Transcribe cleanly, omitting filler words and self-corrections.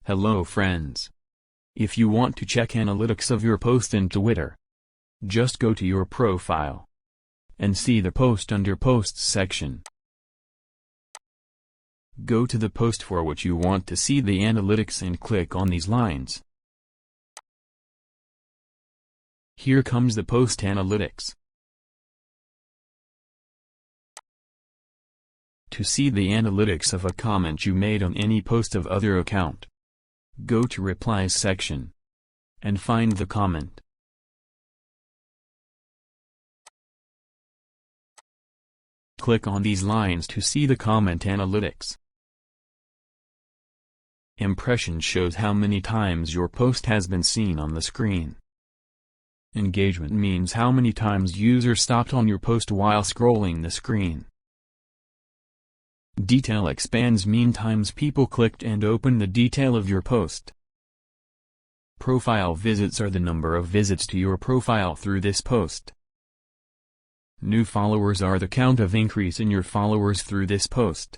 Hello friends. If you want to check analytics of your post in Twitter, just go to your profile and see the post under Posts section. Go to the post for which you want to see the analytics and click on these lines. Here comes the post analytics. To see the analytics of a comment you made on any post of other account, go to Replies section and find the comment. Click on these lines to see the comment analytics. Impression shows how many times your post has been seen on the screen. Engagement means how many times users stopped on your post while scrolling the screen. Detail expands mean times people clicked and opened the detail of your post. Profile visits are the number of visits to your profile through this post. New followers are the count of increase in your followers through this post.